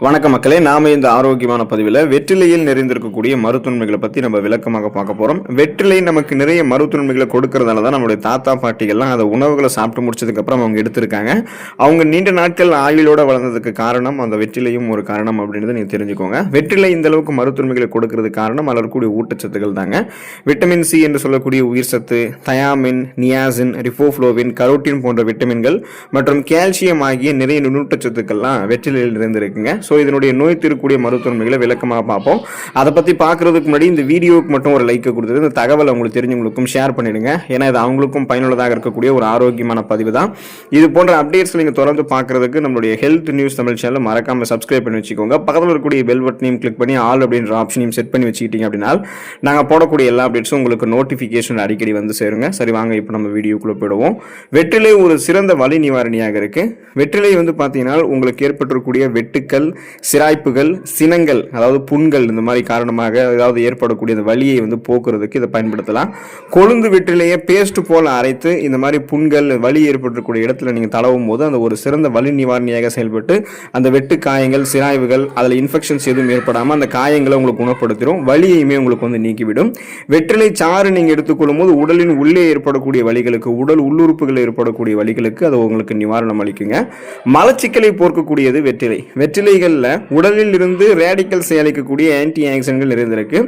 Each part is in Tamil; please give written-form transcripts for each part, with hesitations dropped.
வணக்கம் மக்களே, நாம இந்த ஆரோக்கியமான பதிவில் வெற்றிலையில் நிறைந்திருக்கக்கூடிய மருத்துவன்மைகளை பற்றி நம்ம விளக்கமாக பார்க்க போகிறோம். வெற்றிலை நமக்கு நிறைய மருத்துவன்மைகளை கொடுக்கறதால தான் நம்மளுடைய தாத்தா பாட்டிகள்லாம் அதை உணவுகளை சாப்பிட்டு முடிச்சதுக்கப்புறம் அவங்க எடுத்திருக்காங்க. அவங்க நீண்ட நாட்கள் ஆயுளோட வளர்ந்ததுக்கு காரணம் அந்த வெற்றிலையும் ஒரு காரணம் அப்படின்றத நீங்கள் தெரிஞ்சுக்கோங்க. வெற்றிலை இந்த அளவுக்கு மருத்துவன்மைகளை கொடுக்கறது காரணம் அதில் இருக்கக்கூடிய ஊட்டச்சத்துக்கள் தாங்க. விட்டமின் சி என்று சொல்லக்கூடிய உயிர் சத்து, தயாமின், நியாசின், ரிபோஃப்ளோவின், கரோட்டின் போன்ற விட்டமின்கள் மற்றும் கால்சியம் ஆகிய நிறைய நுண்ணூட்டச்சத்துக்கள்லாம் வெற்றிலையில் நிறைந்திருக்குங்க. ஸோ இதனுடைய நோய் தீர்க்கக்கூடிய மருத்துவன்மைகளை விளக்கமாக பார்ப்போம். அதை பற்றி பார்க்கறதுக்கு முன்னாடி இந்த வீடியோவுக்கு மட்டும் ஒரு லைக் கொடுத்துட்டு இந்த தகவலை உங்களுக்கு தெரிஞ்சவங்களுக்கும் ஷேர் பண்ணிடுங்க. ஏன்னா இது அவங்களுக்கும் பயனுள்ளதாக இருக்கக்கூடிய ஒரு ஆரோக்கியமான பதிவு தான். இது போன்ற அப்டேட்ஸ் நீங்கள் தொடர்ந்து பார்க்கறதுக்கு நம்மளுடைய ஹெல்த் நியூஸ் தமிழ் சேனல் மறக்காம சப்ஸ்கிரைப் பண்ணி வச்சுக்கோங்க. பக்கத்தில் இருக்கக்கூடிய பெல் பட்டனையும் கிளிக் பண்ணி ஆல் அப்படின்ற ஆப்ஷனையும் செட் பண்ணி வச்சுக்கிட்டீங்க அப்படின்னா நாங்கள் போடக்கூடிய எல்லா அப்டேட்ஸும் உங்களுக்கு நோட்டிஃபிகேஷன் அடிக்கடி வந்து சேருங்க. சரி, வாங்க இப்போ நம்ம வீடியோக்குள்ளே போயிடுவோம். வெற்றிலை ஒரு சிறந்த வலி நிவாரணியாக இருக்கு. வெற்றிலை வந்து பார்த்தீங்கன்னா உங்களுக்கு ஏற்பட்டிருக்கக்கூடிய வெட்டுக்கள், சிராய்ப்புகள், சினங்கள், அதாவது புண்கள், இந்த மாதிரி காரணமாக ஏதாவது ஏற்படக்கூடிய அந்த வலியை வந்து போக்குறதுக்கு இதை பயன்படுத்தலாம். கொழுந்து வெற்றிலையை பேஸ்ட் போல அரைத்து இந்த மாதிரி புண்கள், வலி ஏற்பட்டிருக்கக்கூடிய இடத்துல நீங்கள் தடவும் போது அந்த ஒரு சிறந்த வலி நிவாரணியாக செயல்பட்டு அந்த வெட்டு காயங்கள், சிராய்வுகள், அதில் இன்ஃபெக்ஷன்ஸ் எதுவும் ஏற்படாமல் அந்த காயங்களை உங்களுக்கு குணப்படுத்திடும், வலியையுமே உங்களுக்கு வந்து நீக்கிவிடும். வெற்றிலை சாறு நீங்கள் எடுத்துக்கொள்ளும் போது உடலின் உள்ளே ஏற்படக்கூடிய வலிகளுக்கு, உடல் உள்ளுறுப்புகளில் ஏற்படக்கூடிய வலிகளுக்கு அது உங்களுக்கு நிவாரணம் அளிக்குங்க. மலச்சிக்கலை போர்க்கக்கூடியது வெற்றிலை. வெற்றிலைகளில் உடலில் இருந்து ரேடிக்கல் செயலிக்கக்கூடிய ஆன்டி ஆக்சிடென்ட்கள் நிறைந்திருக்கு.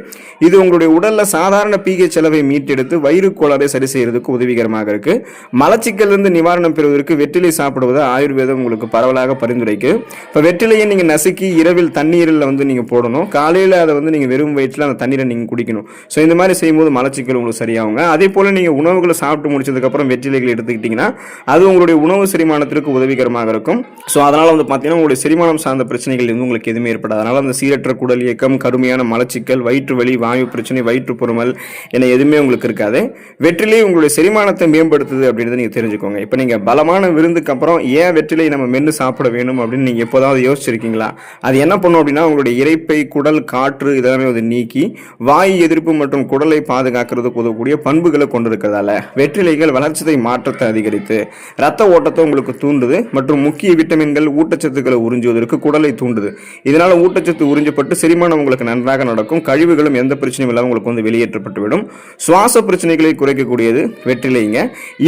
இது உங்களுடைய உடல்ல சாதாரண பிஹெச் அளவை மீட்டெடுத்து வயிறு கோளாறை சரி செய்யறதுக்கு உதவிகரமாக இருக்கு. மலச்சிக்கல் இருந்து நிவாரணம் பெறுவதற்கு வெற்றிலை சாப்பிடுவது ஆயுர்வேதம் உங்களுக்கு பரவலாக பரிந்துரைக்கு. இப்போ வெற்றிலையை நீங்க நசுக்கி இரவில் தண்ணீரில் வந்து நீங்க போடணும். காலையில அதை வந்து நீங்க வெறும் வயிற்றில் அந்த தண்ணீரை நீங்க குடிக்கணும். ஸோ இந்த மாதிரி செய்யும்போது மலச்சிக்கல் உங்களுக்கு சரியாகுங்க. அதே போல நீங்க உணவுகளை சாப்பிட்டு முடிச்சதுக்கு அப்புறம் வெற்றிலைகள் எடுத்துக்கிட்டீங்கன்னா அது உங்களுடைய உணவு செரிமானத்திற்கு உதவிகரமாக இருக்கும். ஸோ அதனால வந்து பார்த்தீங்கன்னா உங்களுடைய செரிமானம் சார்ந்த பிரச்சனைகள் உங்களுக்கு எதுவுமே ஏற்படாது. அதனால அந்த சீரற்ற குடல் இயக்கம், கடுமையான மலச்சிக்கல், வயிற்று வலி, வாயு பிரச்சனை, வயிற்று பொறுமல் என எதுவுமே உங்களுக்கு இருக்காது. வெற்றிலை உங்களுடைய செரிமானத்தை மேம்படுத்துது அப்படின்றத நீங்க தெரிஞ்சுக்கோங்க. இப்போ நீங்க பலமான விருந்துக்கு அப்புறம் ஏன் வெற்றிலை நம்ம மென்று சாப்பிட வேணும் அப்படின்னு நீங்க எப்போதாவது யோசிச்சிருக்கீங்களா? அது என்ன பண்ணும் அப்படின்னா உங்களுடைய இரைப்பை, குடல், காற்று இதெல்லாமே வந்து நீக்கி வாயு எதிர்ப்பு மற்றும் குடலை பாதுகாக்கிறதுக்கு உதவக்கூடிய பண்புகளை கொண்டிருக்கிறதால வெற்றிலைகள் வளர்ச்சிதை மாற்றத்தை அதிகரித்து ரத்த ஓட்டத்தை உங்களுக்கு தூண்டுது மற்றும் முக்கிய விட்டமின்கள், ஊட்டச்சத்துக்களை உறிஞ்சுவதற்கு குடலை தூண்டுது. இதனால ஊட்டச்சத்து உறிஞ்சப்பட்டு செரிமானம் உங்களுக்கு நன்றாக நடக்கும். கழிவுகளும் எந்த பிரச்சனையும் இல்லாமல் உங்களுக்கு வந்து வெளியேற்றப்பட்டுவிடும். சுவாச பிரச்சனைகளை குறைக்கக்கூடியது வெற்றிலைங்க.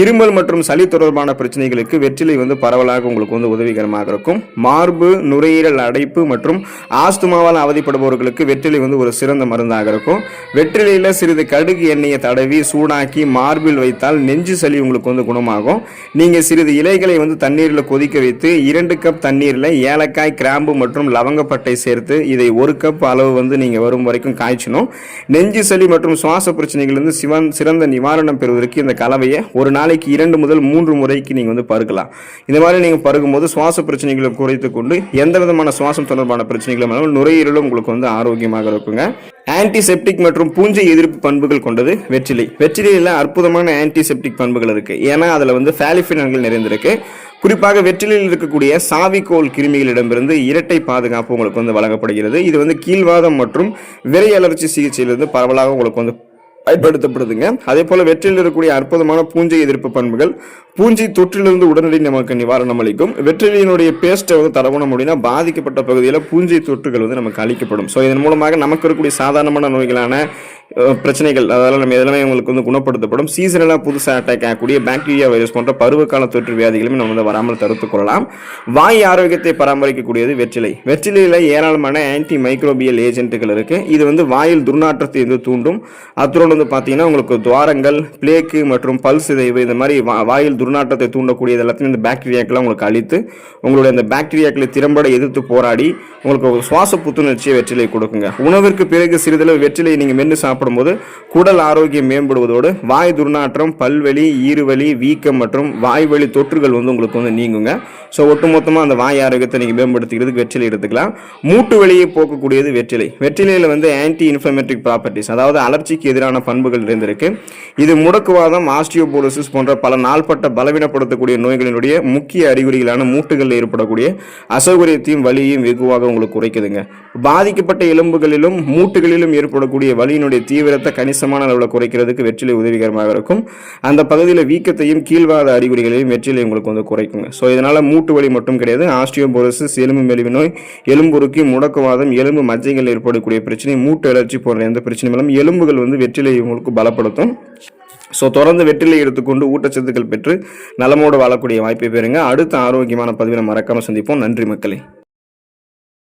இருமல் மற்றும் சளி தொடர்பான பிரச்சனைகளுக்கு வெற்றிலை வந்து பரவலாக உங்களுக்கு வந்து உதவிகரமாக இருக்கும். மார்பு, நுரையீரல் அடைப்பு மற்றும் ஆஸ்துமாவால் அவதிப்படுபவர்களுக்கு வெற்றிலை வந்து ஒரு சிறந்த மருந்தாக இருக்கும். வெற்றிலையில சிறிது கடுகு எண்ணெயை தடவி சூடாக்கி மார்பில் வைத்தால் நெஞ்சு சளி உங்களுக்கு வந்து குணமாகும். நீங்க சிறிது இலைகளை வந்து தண்ணீரில் கொதிக்க வைத்து 2 கப் தண்ணீரில் ஏலக்காய், கிராம்பு மற்றும் லவங்கப்பட்டை சேர்த்து இதை 1 கப் அளவு வந்து நீங்க வரும் வரைக்கும் காய்ச்சணும். நெஞ்சு சளி மற்றும் சுவாச பிரச்சனைகளிலிருந்து சிறந்த நிவாரணம் பெறுவதற்கு இந்த கலவையை ஒரு நாளைக்கு 2 முதல் 3 முறைக்கு நீங்க வந்து பருகலாம். இந்த மாதிரி நீங்க பருகும் போது சுவாச பிரச்சனைகளை குறைத்துக் கொண்டு எந்த விதமான சுவாசம் தொடர்பான பிரச்சனைகளும் நுரையீரலும் உங்களுக்கு வந்து ஆரோக்கியமாக இருக்குங்க. ஆன்டிசெப்டிக் மற்றும் பூஞ்சை எதிர்ப்பு பண்புகள் கொண்டது வெற்றிலை. வெற்றிலையில் அற்புதமான ஆன்டிசெப்டிக் பண்புகள் இருக்கு. ஏன்னா அதுல வந்து பாலிஃபினால்கள் நிறைந்திருக்கு. குறிப்பாக வெற்றிலையில் இருக்கக்கூடிய சாவிக்கோல் கிருமிகளிடமிருந்து இரட்டை பாதுகாப்பு உங்களுக்கு வந்து வழங்கப்படுகிறது. இது வந்து கீழ்வாதம் மற்றும் விரை அலர்ச்சி சிகிச்சையிலிருந்து பரவலாக உங்களுக்கு வந்து பயன்படுத்தப்படுதுங்க. அதே போல வெற்றிலையில் இருக்கக்கூடிய அற்புதமான பூஞ்சை எதிர்ப்பு பண்புகள் பூஞ்சை தொற்றிலிருந்து உடனடி நமக்கு நிவாரணம் அளிக்கும். வெற்றிலையினுடைய பேஸ்ட்டை வந்து தடவணும் அப்படின்னா பாதிக்கப்பட்ட பகுதியில் பூஞ்சை தொற்றுகள் வந்து நமக்கு அளிக்கப்படும். ஸோ இதன் மூலமாக நமக்கு இருக்கக்கூடிய சாதாரணமான நோய்களான பிரச்சனைகள் அதெல்லாம் நம்ம எல்லாமே உங்களுக்கு வந்து குணப்படுத்தப்படும். சீசனலாக புதுசாக அட்டாக் ஆகக்கூடிய பாக்டீரியா, வைரஸ் போன்ற பருவகால தொற்று வியாதிகளுமே நம்ம வந்து வராமல் தடுத்துக் கொள்ளலாம். வாய் ஆரோக்கியத்தை பராமரிக்கக்கூடியது வெற்றிலை. வெற்றிலையில் ஏராளமான ஆன்டி மைக்ரோபியல் ஏஜென்ட்டுகள் இருக்கு. இது வந்து வாயில் துர்நாற்றத்தை வந்து தூண்டும். அத்தோடு வந்து பார்த்தீங்கன்னா உங்களுக்கு துவாரங்கள், பிளேக்கு மற்றும் பல் சிதைவு இந்த மாதிரி வாயில் துர்நாற்றத்தை தூண்டக்கூடியது எல்லாத்தையும் இந்த பாக்டீரியாக்களை உங்களுக்கு அழித்து உங்களுடைய அந்த பாக்டீரியாக்களை திறம்பட எதிர்த்து போராடி உங்களுக்கு சுவாச புத்துணர்ச்சியை வெற்றிலை கொடுக்குங்க. உணவிற்கு பிறகு சிறிதளவு வெற்றிலை நீங்க மென்று சாப்பிடும்போது குடல் ஆரோக்கியம் மேம்படுவதோடு வாய் துர்நாற்றம், பல்வலி, ஈறுவலி, வீக்கம் மற்றும் வாய்வழி தொற்றுகள் வந்து உங்களுக்கு வந்து நீங்குங்க. ஸோ ஒட்டுமொத்தமாக அந்த வாய் ஆரோக்கியத்தை நீங்கள் மேம்படுத்திக்கிறதுக்கு வெற்றிலை எடுத்துக்கலாம். மூட்டு வலியை போக்கக்கூடியது வெற்றிலை. வெற்றிலையில் வந்து ஆன்டி இன்ஃப்ளமேட்டரி ப்ராப்பர்ட்டிஸ், அதாவது அலர்ச்சிக்கு எதிரான பண்புகள் இருந்திருக்கு. இது முடக்குவாதம், ஆஸ்டியோபோரோசிஸ் போன்ற பல நாள்பட்ட பலவீனப்படுத்தக்கூடிய நோய்களினுடைய முக்கிய அறிகுறிகளான மூட்டுகளில் ஏற்படக்கூடிய அசௌகரியத்தையும் வலியையும் வெகுவாக உங்களுக்கு குறைக்குதுங்க. பாதிக்கப்பட்ட எலும்புகளிலும் மூட்டுகளிலும் ஏற்படக்கூடிய வலியினுடைய தீவிரத்தை கணிசமான அளவில் குறைக்கிறதுக்கு வெற்றிலை உதவிகரமாக இருக்கும். அந்த பகுதியில் வீக்கத்தையும் கீழ்வாத அறிகுறிகளையும் வெற்றிலை உங்களுக்கு வந்து குறைக்குங்க. ஸோ இதனால் மூட்டு வலி மட்டும் கிடையாது, ஆஸ்டியோபோரோசிஸ், எலும்பு மெலிவு நோய், எலும்புருக்கி, முடக்குவாதம், எலும்பு மஜ்ஜைகள் ஏற்படக்கூடிய பிரச்சனை, மூட்டு அழற்சி போன்ற எந்த பிரச்சனைகளும் எலும்புகள் வந்து வெற்றிலை உங்களுக்கு பலப்படுத்தும். ஸோ தொடர்ந்து வெற்றிலை எடுத்துக்கொண்டு ஊட்டச்சத்துக்கள் பெற்று நலமோடு வாழக்கூடிய வாய்ப்பை பெறுங்க. அடுத்த ஆரோக்கியமான பதிவில் மறக்காமல் சந்திப்போம். நன்றி மக்களே.